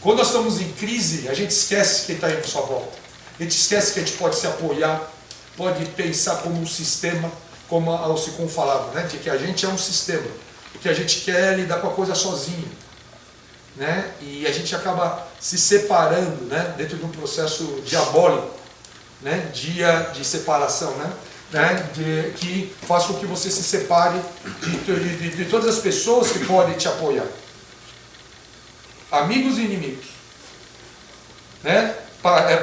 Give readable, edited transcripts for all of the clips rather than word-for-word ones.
Quando nós estamos em crise, a gente esquece quem está aí à sua volta. A gente esquece que a gente pode se apoiar, pode pensar como um sistema, como a Alcicum falava, né? De que a gente é um sistema, que a gente quer lidar com a coisa sozinho, né? E a gente acaba se separando, né? Dentro de um processo diabólico, né? De separação, né? Que faz com que você se separe de todas as pessoas que podem te apoiar. Amigos e inimigos, né?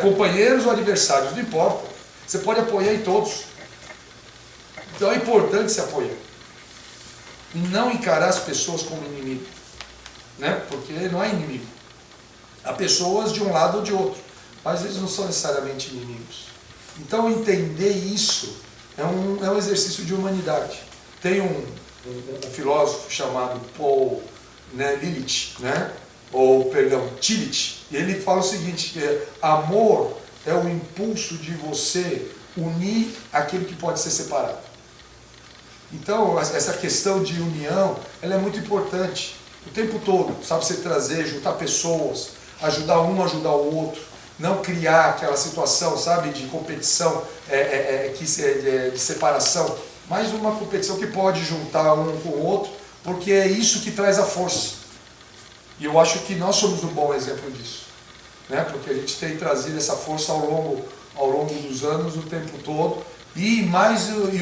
Companheiros ou adversários, não importa. Você pode apoiar em todos. Então é importante se apoiar. E não encarar as pessoas como inimigo, né? Porque não há inimigo. Há pessoas de um lado ou de outro, mas eles não são necessariamente inimigos. Então entender isso é um exercício de humanidade. Tem um filósofo chamado Paul, né, Tillich, né? Tillich, e ele fala o seguinte, que amor é o impulso de você unir aquilo que pode ser separado. Então, essa questão de união, ela é muito importante, o tempo todo, sabe, você trazer, juntar pessoas, ajudar um a ajudar o outro, não criar aquela situação, sabe, de competição, de separação, mas uma competição que pode juntar um com o outro, porque é isso que traz a força. E eu acho que nós somos um bom exemplo disso, né? Porque a gente tem trazido essa força ao longo dos anos, o tempo todo. E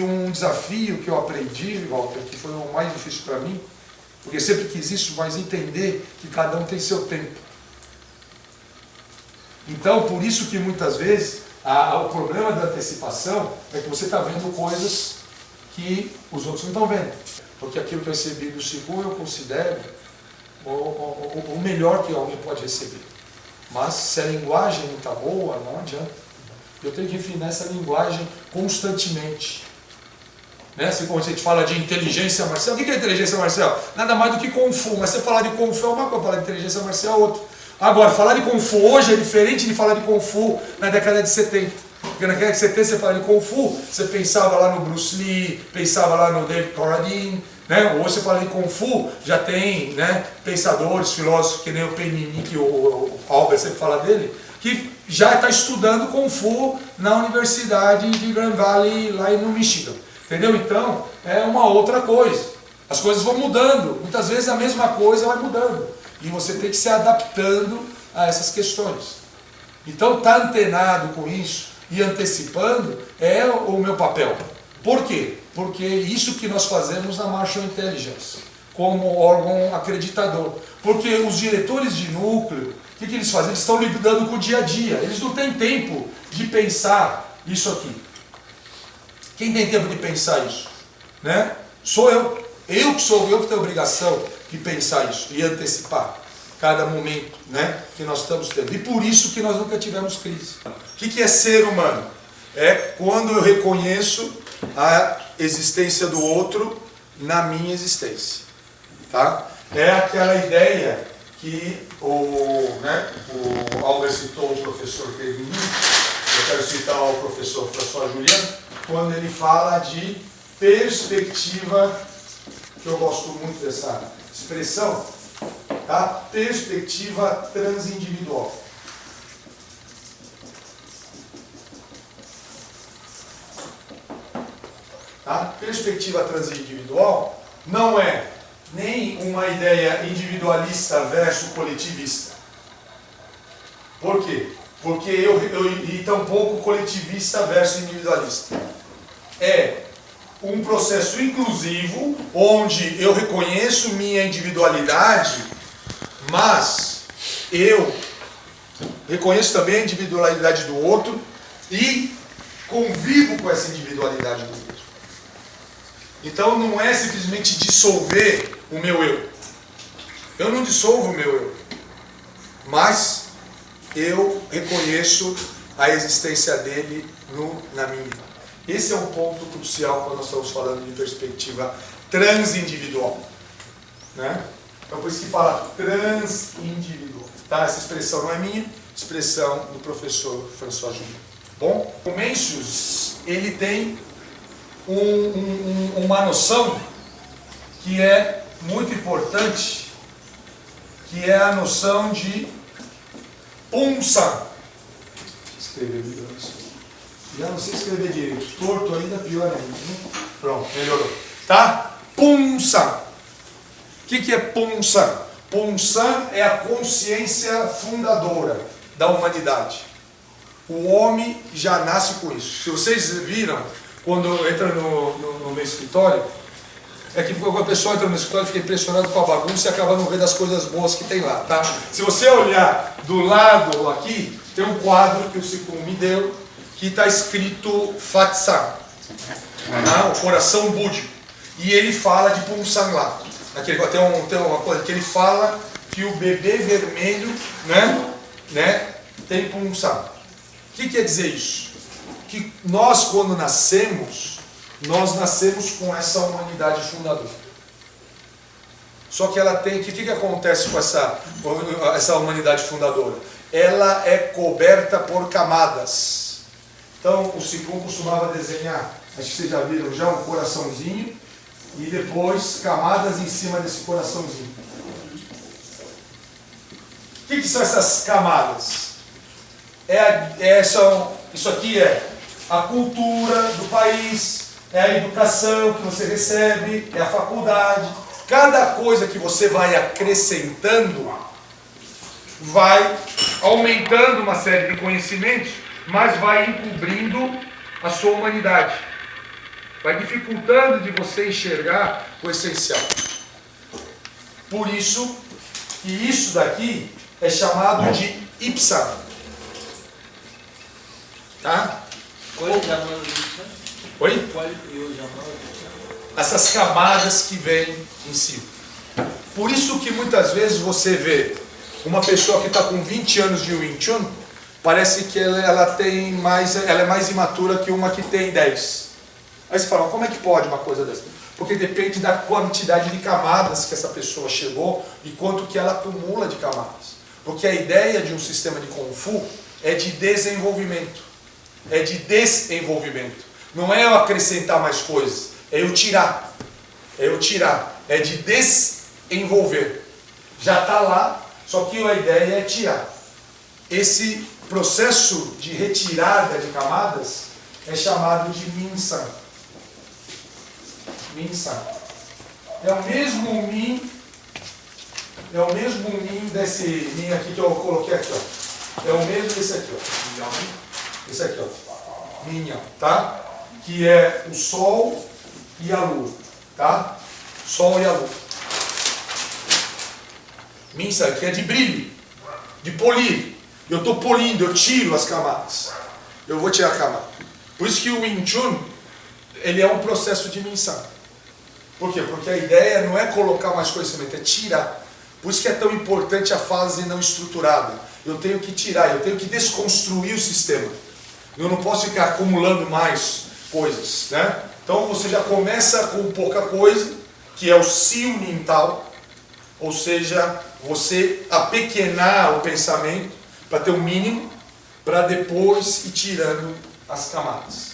um desafio que eu aprendi, Walter, que foi o mais difícil para mim, porque sempre quis isso, mas entender que cada um tem seu tempo. Então, por isso que muitas vezes o problema da antecipação é que você está vendo coisas que os outros não estão vendo. Porque aquilo que eu recebi do Alcicum eu considero o melhor que alguém pode receber. Mas se a linguagem não está boa, não adianta. Eu tenho que refinar essa linguagem constantemente. Né? Se a gente fala de inteligência marcial, o que é inteligência marcial? Nada mais do que Kung Fu. Mas você falar de Kung Fu é uma coisa, falar de inteligência marcial é outra. Agora, falar de Kung Fu hoje é diferente de falar de Kung Fu na década de 70. Porque na década de 70 você falava de Kung Fu, você pensava lá no Bruce Lee, pensava lá no David Carradine, né? Hoje você fala de Kung Fu, já tem, né, pensadores, filósofos, que nem o Penini, que o Albert sempre fala dele, que já está estudando Kung Fu na Universidade de Grand Valley, lá no Michigan. Entendeu? Então, é uma outra coisa. As coisas vão mudando. Muitas vezes a mesma coisa vai mudando. E você tem que se adaptando a essas questões. Então, estar antenado com isso e antecipando é o meu papel. Por quê? Porque isso que nós fazemos na Marshall Intelligence, como órgão acreditador. Porque os diretores de núcleo, o que eles fazem? Eles estão lidando com o dia a dia. Eles não têm tempo de pensar isso aqui. Quem tem tempo de pensar isso? Né? Sou eu. Eu que tenho a obrigação de pensar isso e antecipar cada momento, né, que nós estamos tendo. E por isso que nós nunca tivemos crise. O que é ser humano? É quando eu reconheço a existência do outro na minha existência. Tá? É aquela ideia que o Albert citou, o professor Kevin, eu quero citar o professor François Julian, quando ele fala de perspectiva, que eu gosto muito dessa expressão, tá? Perspectiva transindividual. Tá? Perspectiva transindividual não é nem uma ideia individualista versus coletivista. Por quê? Porque e tampouco coletivista versus individualista. É um processo inclusivo, onde eu reconheço minha individualidade, mas eu reconheço também a individualidade do outro e convivo com essa individualidade do outro. Então não é simplesmente dissolver o meu eu. Eu não dissolvo o meu eu, mas eu reconheço a existência dele na minha. Esse é um ponto crucial quando nós estamos falando de perspectiva transindividual. Né? Então por isso que fala transindividual. Tá? Essa expressão não é minha, expressão do professor François Julian. Bom, o Mencius, ele tem uma noção que é muito importante, que é a noção de Pumsan. Escrever já não sei escrever direito. Torto ainda, pior ainda. Né? Pronto, melhorou. Tá? Pumsan. O que é Pumsan? Pumsan é a consciência fundadora da humanidade. O homem já nasce com isso. Se vocês viram, quando entra no meu escritório, é que quando a pessoa entra no escritório fica impressionado com a bagunça e acaba não vendo as coisas boas que tem lá, tá? Se você olhar do lado aqui, tem um quadro que o Sikun me deu, que está escrito Fatsan, o coração búdico. E ele fala de Pumsan lá. Tem uma coisa que ele fala que o bebê vermelho, né, tem Pumsan. O que quer dizer isso? Que nós, quando nascemos, nós nascemos com essa humanidade fundadora. Só que ela tem... O que acontece com essa humanidade fundadora? Ela é coberta por camadas. Então, o Sikun costumava desenhar, acho que vocês já viram já, um coraçãozinho, e depois camadas em cima desse coraçãozinho. O que são essas camadas? Isso aqui é a cultura do país, é a educação que você recebe, é a faculdade. Cada coisa que você vai acrescentando vai aumentando uma série de conhecimentos, mas vai encobrindo a sua humanidade. Vai dificultando de você enxergar o essencial. Por isso que isso daqui é chamado de Ipsa. Tá? Oi? Essas camadas que vêm em cima. Por isso que muitas vezes você vê uma pessoa que está com 20 anos de Wing Chun, parece que ela é mais imatura que uma que tem 10. Aí você fala, como é que pode uma coisa dessa? Porque depende da quantidade de camadas que essa pessoa chegou e quanto que ela acumula de camadas. Porque a ideia de um sistema de Kung Fu é de desenvolvimento. É de desenvolvimento. Não é eu acrescentar mais coisas, é eu tirar. É de desenvolver. Já está lá, só que a ideia é tirar. Esse processo de retirada de camadas é chamado de Minsan. Minsan. É o mesmo Min desse Min aqui que eu coloquei aqui, ó. É o mesmo desse aqui, ó. Esse aqui, ó. Minha, tá? Que é o Sol e a Lua, tá? Sol e a Lua. Minsan, que é de brilho, de polir. Eu estou polindo, eu tiro as camadas. Eu vou tirar a camada. Por isso que o Wing Chun, ele é um processo de Minsan. Por quê? Porque a ideia não é colocar mais conhecimento, é tirar. Por isso que é tão importante a fase não estruturada. Eu tenho que tirar, eu tenho que desconstruir o sistema. Eu não posso ficar acumulando mais coisas, né? Então você já começa com pouca coisa, que é o Siu Nintal, ou seja, você apequenar o pensamento para ter o mínimo, para depois ir tirando as camadas,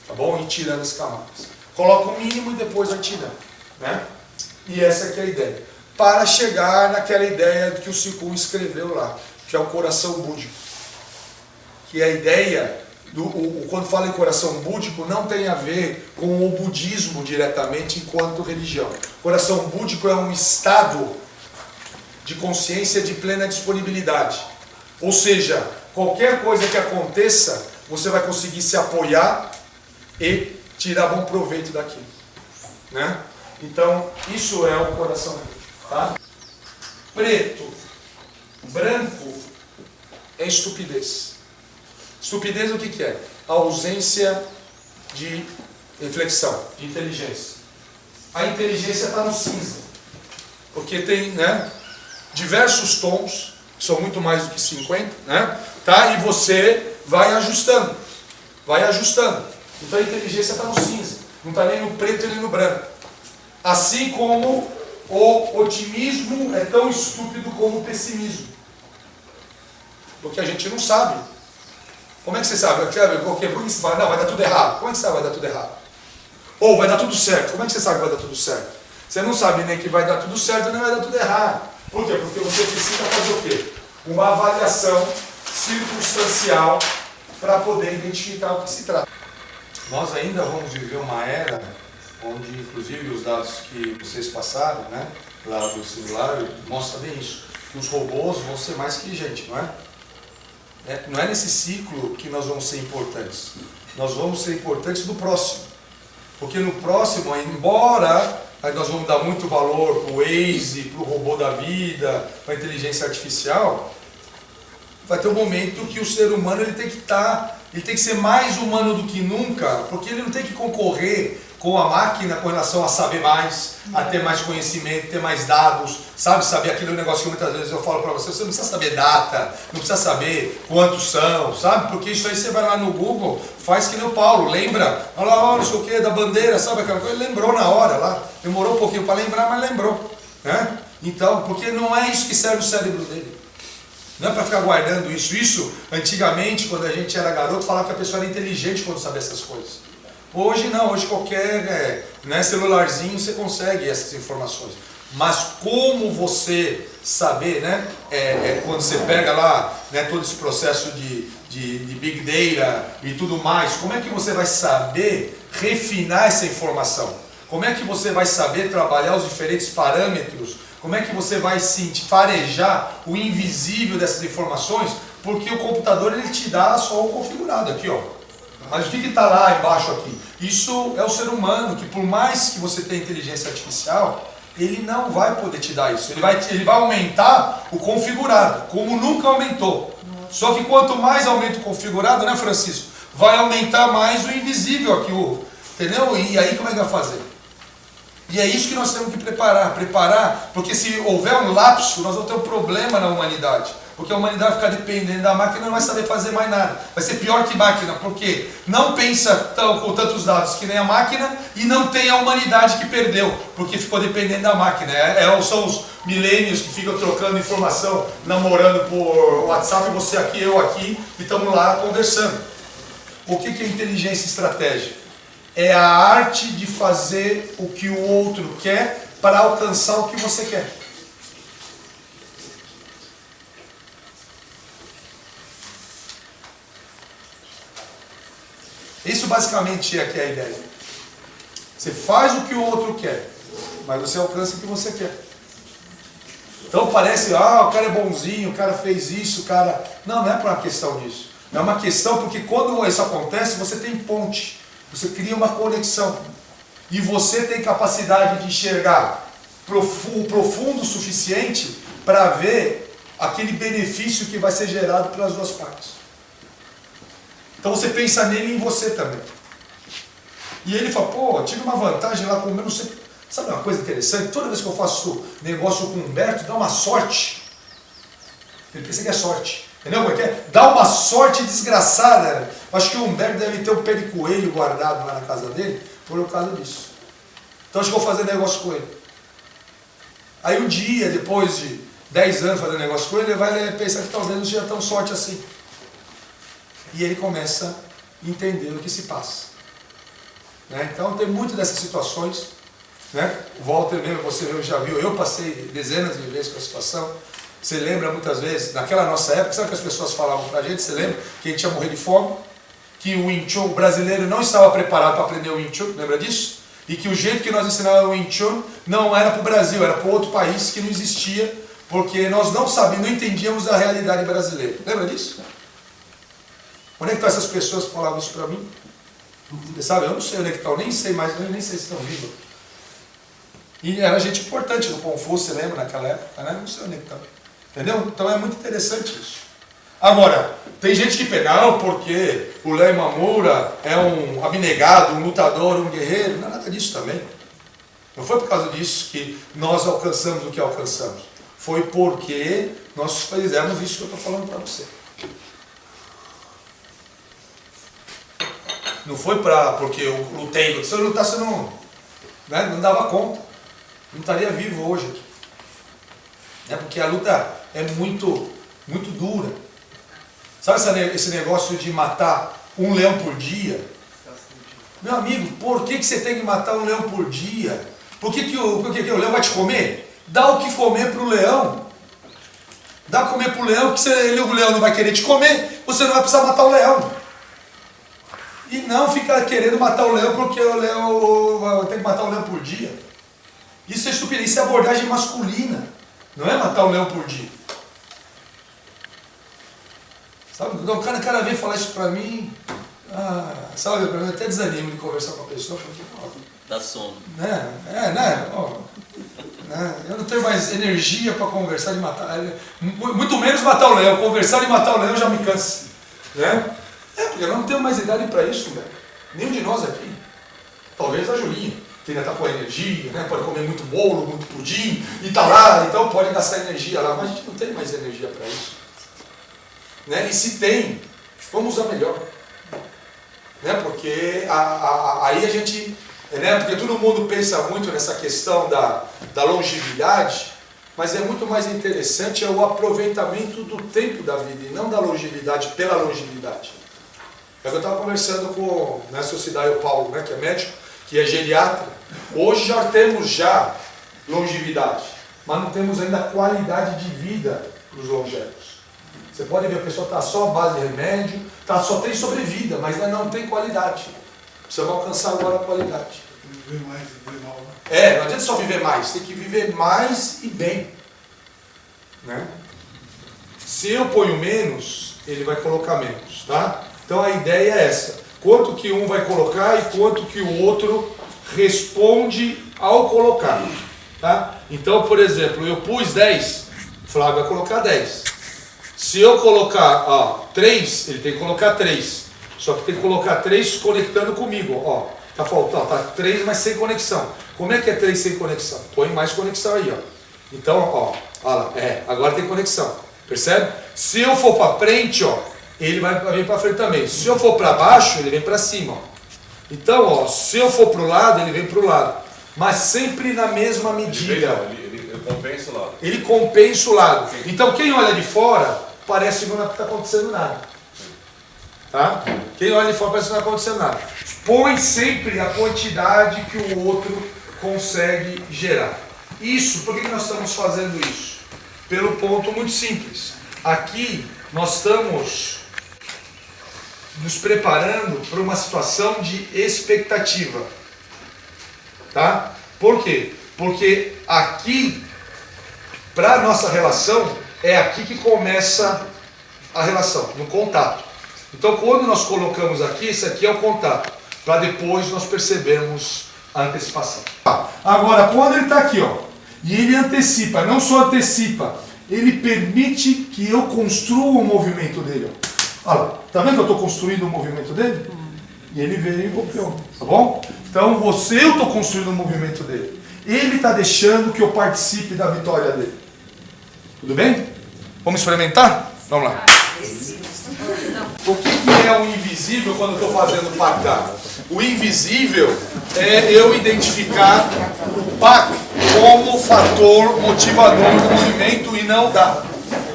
tá bom? Ir tirando as camadas. Coloca o mínimo e depois vai tirando, né? E essa que é a ideia. Para chegar naquela ideia que o Sikun escreveu lá, que é o coração búdico. Que é a ideia, quando fala em coração búdico, não tem a ver com o budismo diretamente enquanto religião. Coração búdico é um estado de consciência de plena disponibilidade. Ou seja, qualquer coisa que aconteça, você vai conseguir se apoiar e tirar bom proveito daquilo, né? Então, isso é o coração búdico, tá? Preto, branco é estupidez. Estupidez o que é? A ausência de reflexão, de inteligência. A inteligência está no cinza, porque tem, né, diversos tons, são muito mais do que 50, né? Tá? E você vai ajustando, vai ajustando. Então a inteligência está no cinza, não está nem no preto nem no branco. Assim como o otimismo é tão estúpido como o pessimismo. Porque a gente não sabe. Como é que você sabe? Por que você fala, não, vai dar tudo errado. Como é que você sabe que vai dar tudo errado? Ou vai dar tudo certo. Como é que você sabe que vai dar tudo certo? Você não sabe nem que vai dar tudo certo nem vai dar tudo errado. Por quê? Porque você precisa fazer o quê? Uma avaliação circunstancial para poder identificar o que se trata. Nós ainda vamos viver uma era onde, inclusive, os dados que vocês passaram, né, lá do celular, mostram bem isso, que os robôs vão ser mais que gente, não é? Não é nesse ciclo que nós vamos ser importantes. Nós vamos ser importantes no próximo. Porque no próximo, embora nós vamos dar muito valor para o Waze, para o robô da vida, para a inteligência artificial, vai ter um momento que o ser humano ele tem que ser mais humano do que nunca, porque ele não tem que concorrer com a máquina com relação a saber mais, a ter mais conhecimento, ter mais dados, saber aquele negócio que muitas vezes eu falo para você não precisa saber data, não precisa saber quantos são, sabe? Porque isso aí você vai lá no Google, faz que nem o Paulo, lembra, olha lá, não sei o que, da bandeira, sabe aquela coisa, ele lembrou na hora lá, demorou um pouquinho para lembrar, mas lembrou, né? Então, porque não é isso que serve o cérebro dele. Não é para ficar guardando isso. Isso, antigamente, quando a gente era garoto, falava que a pessoa era inteligente quando sabia essas coisas. Hoje não, hoje qualquer celularzinho você consegue essas informações. Mas como você saber, né, quando você pega lá, né, todo esse processo de Big Data e tudo mais, como é que você vai saber refinar essa informação? Como é que você vai saber trabalhar os diferentes parâmetros? Como é que você vai farejar o invisível dessas informações? Porque o computador ele te dá só o configurado aqui, ó. Mas o que está lá embaixo aqui? Isso é o ser humano, que por mais que você tenha inteligência artificial, ele não vai poder te dar isso. Ele vai aumentar o configurado, como nunca aumentou. Só que quanto mais aumenta o configurado, né, Francisco? Vai aumentar mais o invisível aqui, entendeu? E aí como é que vai fazer? E é isso que nós temos que preparar, porque se houver um lapso, nós vamos ter um problema na humanidade. Porque a humanidade vai ficar dependendo da máquina e não vai saber fazer mais nada. Vai ser pior que máquina, porque não pensa com tantos dados que nem a máquina e não tem a humanidade que perdeu, porque ficou dependendo da máquina. São os milênios que ficam trocando informação, namorando por WhatsApp, você aqui, eu aqui, e estamos lá conversando. O que é inteligência estratégica? É a arte de fazer o que o outro quer para alcançar o que você quer. Isso basicamente é que é a ideia. Você faz o que o outro quer, mas você alcança o que você quer. Então parece, o cara é bonzinho, o cara fez isso, o cara... Não é por uma questão disso. É uma questão porque quando isso acontece, você tem ponte. Você cria uma conexão. E você tem capacidade de enxergar o profundo o suficiente para ver aquele benefício que vai ser gerado pelas duas partes. Então você pensa nele e em você também. E ele fala, tive uma vantagem lá com o meu, não sei. Sabe uma coisa interessante? Toda vez que eu faço negócio com o Humberto, dá uma sorte. Ele pensa que é sorte. Entendeu como é que é? Dá uma sorte desgraçada. Acho que o Humberto deve ter um pé de coelho guardado lá na casa dele, por causa disso. Então acho que eu vou fazer negócio com ele. Aí um dia, depois de 10 anos fazendo negócio com ele, ele vai pensar que talvez não seja tão sorte assim. E ele começa a entender o que se passa. Né? Então tem muito dessas situações. Né? Walter mesmo, você já viu, eu passei dezenas de vezes com a situação. Você lembra muitas vezes, naquela nossa época, sabe o que as pessoas falavam pra gente? Você lembra que a gente ia morrer de fome? Que o Wing Chun, o brasileiro não estava preparado para aprender o Wing Chun, lembra disso? E que o jeito que nós ensinávamos o Wing Chun não era para o Brasil, era para outro país que não existia, porque nós não entendíamos a realidade brasileira. Lembra disso? Onde é que estão essas pessoas que falavam isso para mim? Sabe, eu não sei onde é que estão, nem sei mais, nem sei se estão vivos. E era gente importante no Confúcio, você lembra, naquela época, né? Não sei onde é que estão. Entendeu? Então é muito interessante isso. Agora, tem gente que pega, porque o Léo Mamura é um abnegado, um lutador, um guerreiro. Não é nada disso também. Não foi por causa disso que nós alcançamos o que alcançamos. Foi porque nós fizemos isso que eu estou falando para você. Não foi porque eu lutei. Se eu lutasse, eu não dava conta. Não estaria vivo hoje aqui. Porque a luta é muito, muito dura. Sabe esse negócio de matar um leão por dia? Meu amigo, por que você tem que matar um leão por dia? Por que o leão vai te comer? Dá o que comer para o leão. Dá pra comer pro leão, porque o leão não vai querer te comer, você não vai precisar matar o leão. E não fica querendo matar o leão porque o leão tem que matar o leão por dia. Isso é estupidez, isso é abordagem masculina. Não é matar o leão por dia. Sabe? O cara vem falar isso pra mim, sabe, eu até desanimo de conversar com a pessoa. Porque, dá sono. Eu não tenho mais energia para conversar de matar. Muito menos matar o leão. Conversar de matar o leão já me cansa. Né? Porque eu não tenho mais idade para isso, velho. Nenhum de nós aqui. Talvez a Julinha, que ainda está com energia, né? Pode comer muito bolo, muito pudim, e tá lá, então pode gastar energia lá. Mas a gente não tem mais energia para isso. Né? E se tem, vamos usar melhor. Né? Porque aí a gente... Né? Porque todo mundo pensa muito nessa questão da longevidade, mas é muito mais interessante o aproveitamento do tempo da vida e não da longevidade pela longevidade. Eu estava conversando com a sociedade o Paulo, né, que é médico, que é geriatra. Hoje já temos longevidade, mas não temos ainda qualidade de vida para os longevos. Você pode ver, a pessoa está só à base de remédio, só tem sobrevida, mas não tem qualidade. Precisamos alcançar agora a qualidade. Viver mais e viver mal, né? Não adianta só viver mais, tem que viver mais e bem. Né? Se eu ponho menos, ele vai colocar menos. Tá? Então a ideia é essa. Quanto que um vai colocar e quanto que o outro responde ao colocar. Tá? Então, por exemplo, eu pus 10, o Flávio vai colocar 10. Se eu colocar 3, ele tem que colocar 3. Só que tem que colocar 3 conectando comigo. Tá faltando, tá 3, mas sem conexão. Como é que é 3 sem conexão? Põe mais conexão aí, ó. Então, olha lá, agora tem conexão. Percebe? Se eu for para frente, ele vai vir para frente também. Se eu for para baixo, ele vem para cima, ó. Então, se eu for para o lado, ele vem para o lado. Mas sempre na mesma medida. Ele compensa o lado. Ele compensa o lado. Então, quem olha de fora, parece que não está acontecendo nada. Tá? Quem olha de fora parece que não está acontecendo nada. Põe sempre a quantidade que o outro consegue gerar. Isso, por que nós estamos fazendo isso? Pelo ponto muito simples. Aqui nós estamos nos preparando para uma situação de expectativa. Tá? Por quê? Porque aqui, para a nossa relação, é aqui que começa a relação, no contato. Então, quando nós colocamos aqui, esse aqui é o contato, para depois nós percebermos a antecipação. Agora, quando ele está aqui, e ele antecipa, não só antecipa, ele permite que eu construa o movimento dele. Olha lá, tá vendo que eu estou construindo o movimento dele? E ele veio e golpeou, tá bom? Então, eu estou construindo o movimento dele. Ele está deixando que eu participe da vitória dele. Tudo bem? Vamos experimentar? Vamos lá. O que é o invisível quando eu estou fazendo PAC-DA? O invisível é eu identificar o PAC como fator motivador do movimento e não o DA.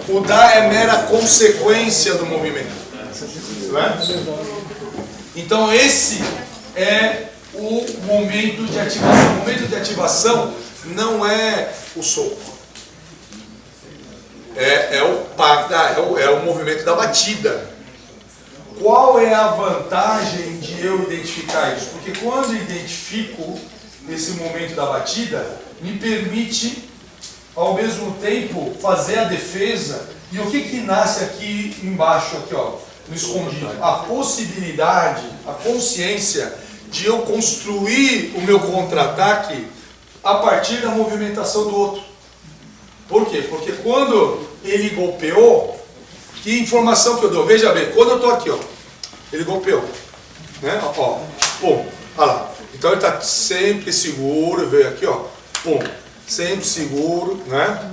O DA é mera consequência do movimento. Não é? Então esse é o momento de ativação. O momento de ativação não é o soco. É o PAC-DA, é o movimento da batida. Qual é a vantagem de eu identificar isso? Porque quando eu identifico esse momento da batida, me permite, ao mesmo tempo, fazer a defesa. E o que nasce aqui embaixo, aqui, no escondido? A possibilidade, a consciência de eu construir o meu contra-ataque a partir da movimentação do outro. Por quê? Porque quando ele golpeou, que informação que eu dou? Veja bem, quando eu estou aqui, ele golpeou, né? Pum, olha lá. Então ele está sempre seguro, veio aqui, pum, sempre seguro, né?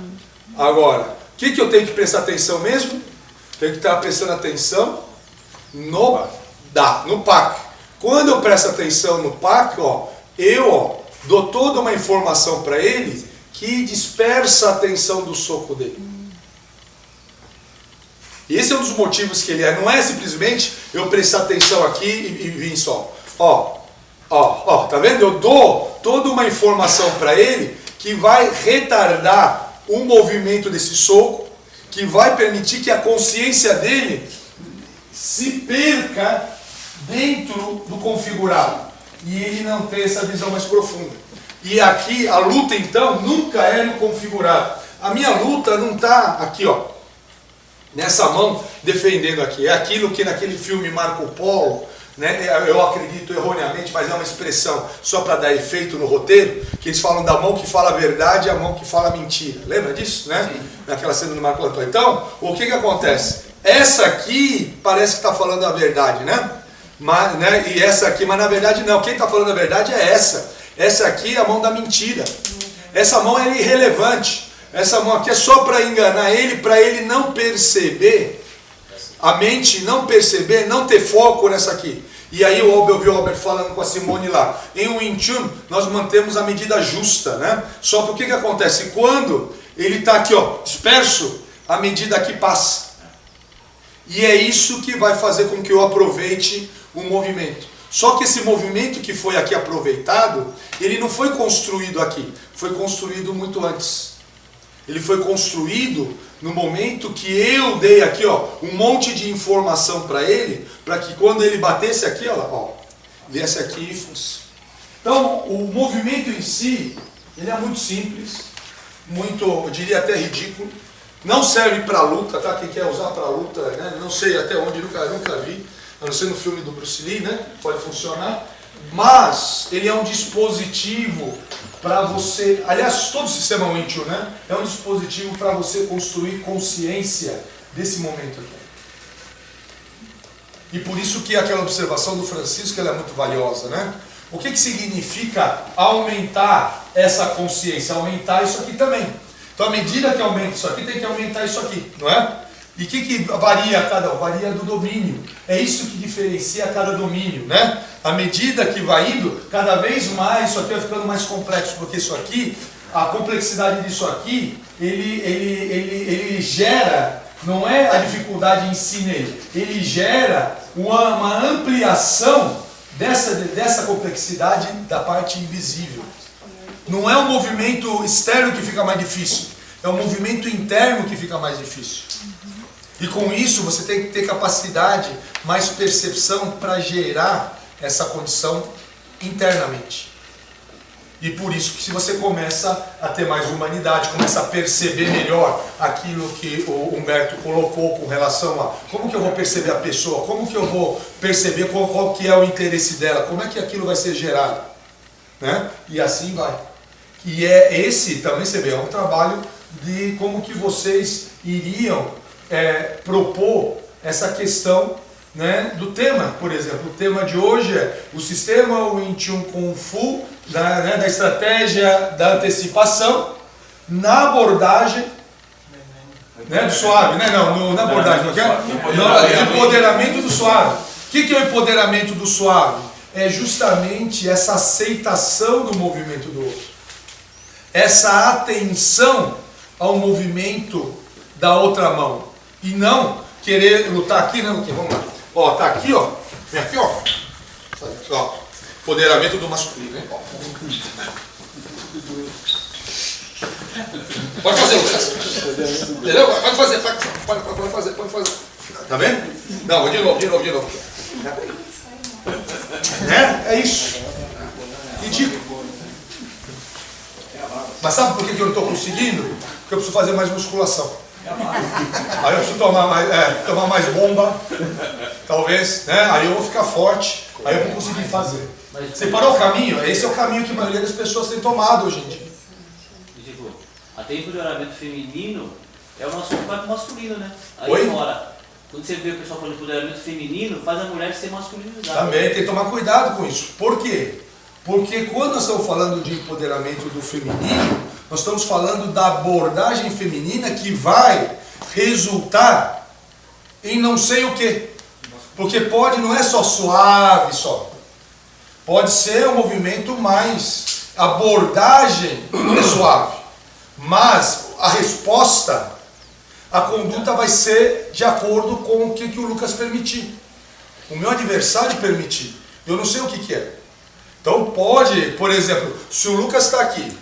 Agora, o que eu tenho que prestar atenção mesmo? Tenho que estar prestando atenção no PAC. Quando eu presto atenção no PAC, eu dou toda uma informação para ele que dispersa a atenção do soco dele. E esse é um dos motivos que ele não é simplesmente eu prestar atenção aqui e vir só. Tá vendo? Eu dou toda uma informação para ele que vai retardar o movimento desse soco que vai permitir que a consciência dele se perca dentro do configurado e ele não ter essa visão mais profunda. E aqui a luta então nunca é no configurado. A minha luta não está aqui, ó, nessa mão defendendo aqui. É aquilo que naquele filme Marco Polo, né, eu acredito erroneamente, mas é uma expressão só para dar efeito no roteiro, que eles falam da mão que fala a verdade e a mão que fala a mentira. Lembra disso, né? Sim. Naquela cena do Marco Antônio. Então, o que acontece? Essa aqui parece que está falando a verdade, né? Mas, né? E essa aqui, mas na verdade não. Quem está falando a verdade é essa. Essa aqui é a mão da mentira. Essa mão é irrelevante. Essa mão aqui é só para enganar ele, para ele não perceber, a mente não perceber, não ter foco nessa aqui. E aí eu vi o Albert falando com a Simone lá. Em Wing Chun nós mantemos a medida justa, né? Só que o que acontece? Quando ele está aqui, ó, disperso, a medida aqui passa. E é isso que vai fazer com que eu aproveite o movimento. Só que esse movimento que foi aqui aproveitado, ele não foi construído aqui, foi construído muito antes. Ele foi construído no momento que eu dei aqui, ó, um monte de informação para ele, para que quando ele batesse aqui, ó, viesse aqui e fosse. Então, o movimento em si, ele é muito simples, muito, eu diria até ridículo. Não serve para luta, tá? Quem quer usar para luta, né? Não sei até onde, nunca vi, a não ser no filme do Bruce Lee, né? Pode funcionar. Mas ele é um dispositivo para você, aliás, todo o sistema Wing Chun, né? É um dispositivo para você construir consciência desse momento aqui. E por isso que aquela observação do Francisco ela é muito valiosa, né? O que significa aumentar essa consciência? Aumentar isso aqui também. Então, à medida que aumenta isso aqui, tem que aumentar isso aqui, não é? E o que varia cada um? Varia do domínio. É isso que diferencia cada domínio, né? À medida que vai indo, cada vez mais isso aqui vai ficando mais complexo, porque isso aqui, a complexidade disso aqui, ele gera, não é a dificuldade em si nele, ele gera uma ampliação dessa complexidade da parte invisível. Não é o movimento externo que fica mais difícil, é o movimento interno que fica mais difícil. E com isso você tem que ter capacidade, mais percepção para gerar essa condição internamente. E por isso que se você começa a ter mais humanidade, começa a perceber melhor aquilo que o Humberto colocou com relação a como que eu vou perceber a pessoa, como que eu vou perceber qual que é o interesse dela, como é que aquilo vai ser gerado, né? E assim vai. E esse também, você vê, é um trabalho de como que vocês iriam propor essa questão, né, do tema. Por exemplo, o tema de hoje é o sistema Wing Chun Kung Fu, da estratégia da antecipação na abordagem, né, do suave, né? Não, na abordagem, não é? Empoderamento do suave. O que é o empoderamento do suave? É justamente essa aceitação do movimento do outro, essa atenção ao movimento da outra mão. E não querer lutar aqui, né, Luquinha? Vamos lá. Ó, tá aqui, ó. Vem aqui, ó. Ó. Empoderamento do masculino, hein? Pode fazer, Lucas. Entendeu? Pode fazer, pode fazer. Tá vendo? Não, de novo. Né? É isso. Ridículo. Mas sabe por que eu não estou conseguindo? Porque eu preciso fazer mais musculação. Aí eu preciso tomar mais bomba, talvez, né? Aí eu vou ficar forte, aí eu vou conseguir fazer. Você parou o caminho? Esse é o caminho que a maioria das pessoas tem tomado hoje em dia. Tipo, até empoderamento feminino é o nosso corpo masculino, né? Aí Oi? fora, quando você vê o pessoal falando empoderamento feminino, faz a mulher ser masculinizada. Também tem que tomar cuidado com isso. Por quê? Porque quando nós estamos falando de empoderamento do feminino, nós estamos falando da abordagem feminina que vai resultar em não sei o quê. Porque não é só suave só. Pode ser um movimento mais, abordagem é suave. Mas a resposta, a conduta vai ser de acordo com o que o Lucas permitir. O meu adversário permitir. Eu não sei o que é. Então pode, por exemplo, se o Lucas está aqui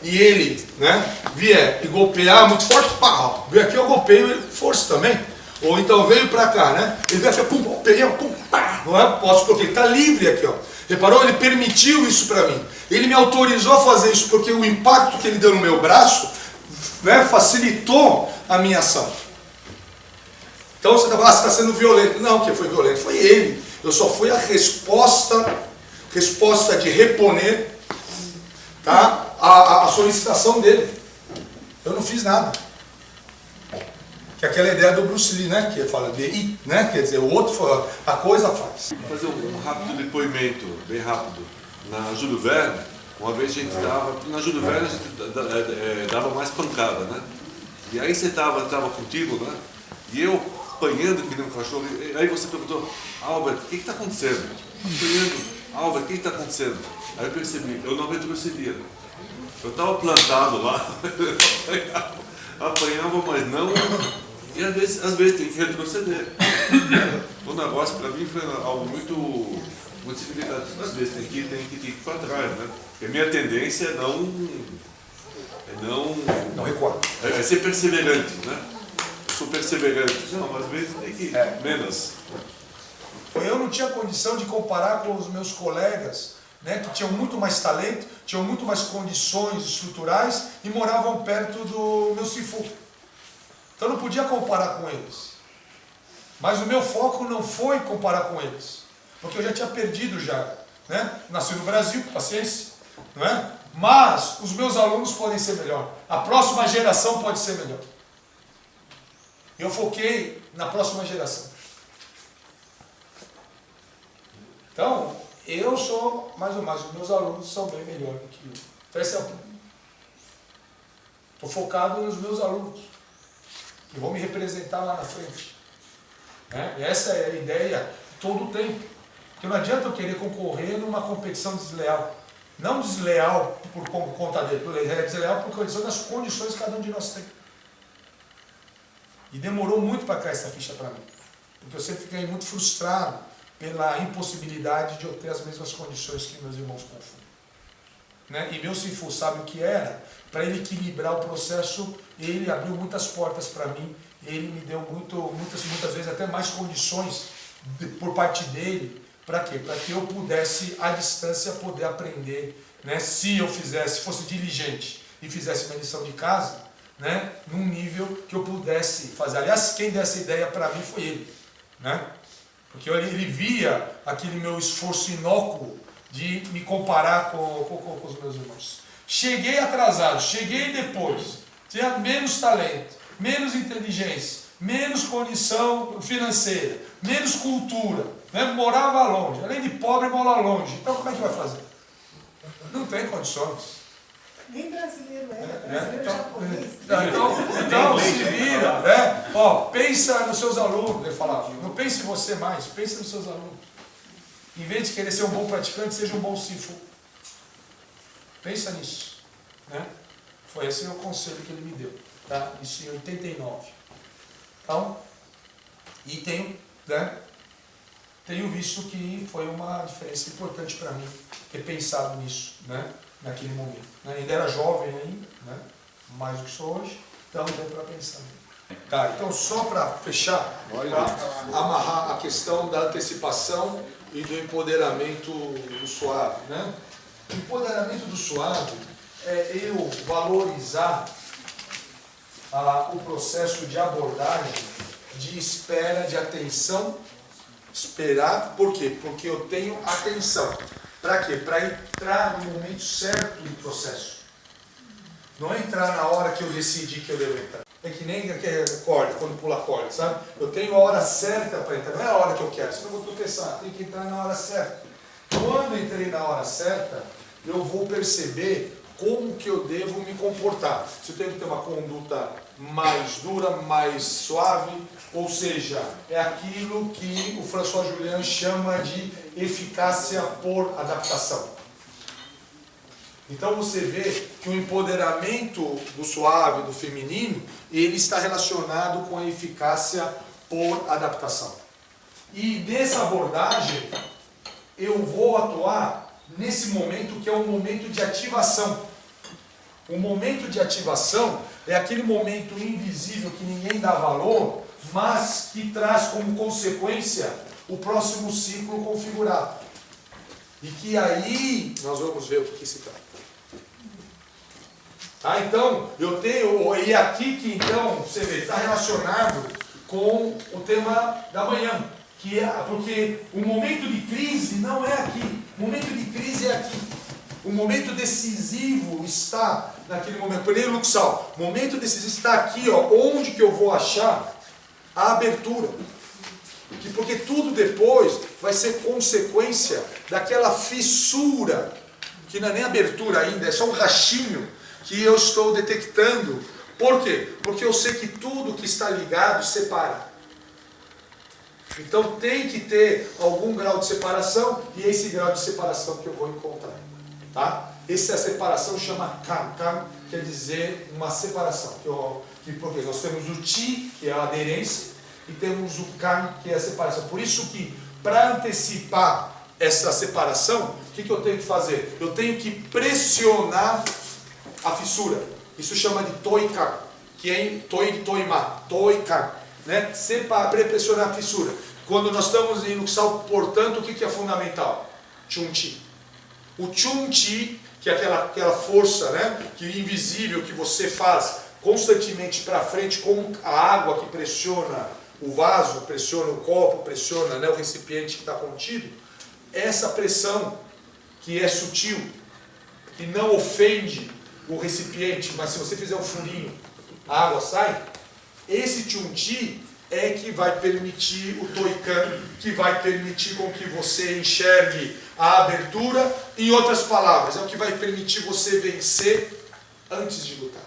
e ele, né, vier e golpear muito forte, pá, veio aqui eu golpeio força também. Ou então veio pra cá, né? Ele veio aqui, pum, golpeia, pum, pá, não é? Posso, porque ele tá livre aqui, ó. Reparou? Ele permitiu isso para mim. Ele me autorizou a fazer isso porque o impacto que ele deu no meu braço, né, facilitou a minha ação. Então você está falando, você está sendo violento. Não, quem foi violento foi ele. Eu só fui a resposta de reponer, tá, a solicitação dele. Eu não fiz nada. Que é aquela ideia do Bruce Lee, né? Que fala de ir, né? Quer dizer, o outro fala, a coisa faz. Vou fazer um rápido depoimento, bem rápido. Na Júlio Verne, uma vez a gente estava. Na Júlio Verne a gente dava mais pancada, né? E aí você estava contigo, né? E eu apanhando que nem um cachorro. E aí você perguntou, Albert, o que está acontecendo? Apanhando, Albert, o que está acontecendo? Aí eu percebi, eu não retrocebia. Eu estava plantado lá, apanhava, mas não. E às vezes tem que retroceder. O negócio para mim foi algo muito significativo. Às vezes tem que ir para trás, né? Porque a minha tendência é não recuar. É ser perseverante, né? Eu sou perseverante. Não, mas às vezes tem que ir menos. Eu não tinha condição de comparar com os meus colegas, né, que tinham muito mais talento, tinham muito mais condições estruturais e moravam perto do meu Sifu. Então eu não podia comparar com eles. Mas o meu foco não foi comparar com eles. Porque eu já tinha perdido já. Né? Nasci no Brasil, paciência. Não é? Mas os meus alunos podem ser melhor. A próxima geração pode ser melhor. Eu foquei na próxima geração. Então, eu sou mais ou mais, os meus alunos são bem melhor do que eu. Então esse é o ponto. Estou focado nos meus alunos, que vão me representar lá na frente. Né? E essa é a ideia todo o tempo. Porque não adianta eu querer concorrer numa competição desleal. Não desleal por conta dele, é desleal por condição das condições que cada um de nós tem. E demorou muito para cair essa ficha para mim. Porque eu sempre fiquei muito frustrado pela impossibilidade de eu ter as mesmas condições que meus irmãos Kung Fu. Né? E meu Sifu sabe o que era? Para ele equilibrar o processo, ele abriu muitas portas para mim, ele me deu muitas vezes até mais condições por parte dele. Para quê? Para que eu pudesse, à distância, poder aprender, né? Se eu fosse diligente e fizesse minha lição de casa, né? Num nível que eu pudesse fazer. Aliás, quem deu essa ideia para mim foi ele. Né? Porque ele via aquele meu esforço inócuo de me comparar com os meus irmãos. Cheguei atrasado, cheguei depois, tinha menos talento, menos inteligência, menos condição financeira, menos cultura, né? Morava longe, além de pobre, mora longe. Então como é que vai fazer? Não tem condições. Nem brasileiro brasileiro japonês. Então se vira, né? Ó, pensa nos seus alunos, ele falava, não pense em você mais, pensa nos seus alunos. Em vez de querer ser um bom praticante, seja um bom Sifu. Pensa nisso. Né? Foi esse o conselho que ele me deu. Tá? Isso em 89. Então, e tenho visto que foi uma diferença importante para mim ter pensado nisso, né? Naquele momento. Né? Ainda era jovem ainda, né? Mais do que sou hoje, então deu para pensar. Tá, então só para fechar, para amarrar a questão da antecipação e do empoderamento do suave. Né? O empoderamento do suave é eu valorizar o processo de abordagem, de espera, de atenção. Esperar, por quê? Porque eu tenho atenção. Para quê? Para entrar no momento certo do processo. Não é entrar na hora que eu decidi que eu devo entrar. É que nem corda, quando pula corda, sabe? Eu tenho a hora certa para entrar, não é a hora que eu quero, senão eu vou tropeçar, tem que entrar na hora certa. Quando eu entrei na hora certa, eu vou perceber como que eu devo me comportar. Se eu tenho que ter uma conduta mais dura, mais suave, ou seja, é aquilo que o François Julian chama de eficácia por adaptação. Então você vê que o empoderamento do suave, do feminino, ele está relacionado com a eficácia por adaptação. E nessa abordagem, eu vou atuar nesse momento que é um momento de ativação. O momento de ativação é aquele momento invisível que ninguém dá valor, mas que traz como consequência o próximo ciclo configurado. E que aí nós vamos ver o que se trata. Tá? Então, eu tenho, e aqui que então, você vê, está relacionado com o tema da manhã. Que é, porque o momento de crise não é aqui. O momento de crise é aqui. O momento decisivo está naquele momento. Por exemplo, Luxal, o momento decisivo está aqui, ó, onde que eu vou achar a abertura. Porque tudo depois vai ser consequência daquela fissura, que não é nem abertura ainda, é só um rachinho que eu estou detectando. Por quê? Porque eu sei que tudo que está ligado separa. Então tem que ter algum grau de separação, e é esse grau de separação que eu vou encontrar. Tá? Essa separação chama Kan. Kan quer dizer uma separação. Porque nós temos o Ti, que é a aderência, e temos o Kan, que é a separação. Por isso que, para antecipar essa separação, o que eu tenho que fazer? Eu tenho que pressionar a fissura. Isso chama de Toikan, que é em Toima, Toikan. Né? Pressionar a fissura. Quando nós estamos em Luxal, portanto, o que é fundamental? Chunti. O Chunti, que é aquela força, né, que é invisível, que você faz constantemente para frente, como a água que pressiona o vaso, pressiona o copo, pressiona, né, o recipiente que está contido. Essa pressão, que é sutil, que não ofende o recipiente, mas se você fizer um furinho, a água sai. Esse Chunti é que vai permitir o Toikan, que vai permitir com que você enxergue a abertura. Em outras palavras, é o que vai permitir você vencer antes de lutar.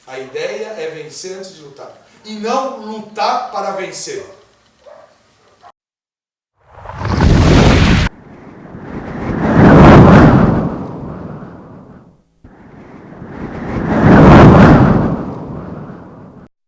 A ideia é vencer antes de lutar. E não lutar para vencer.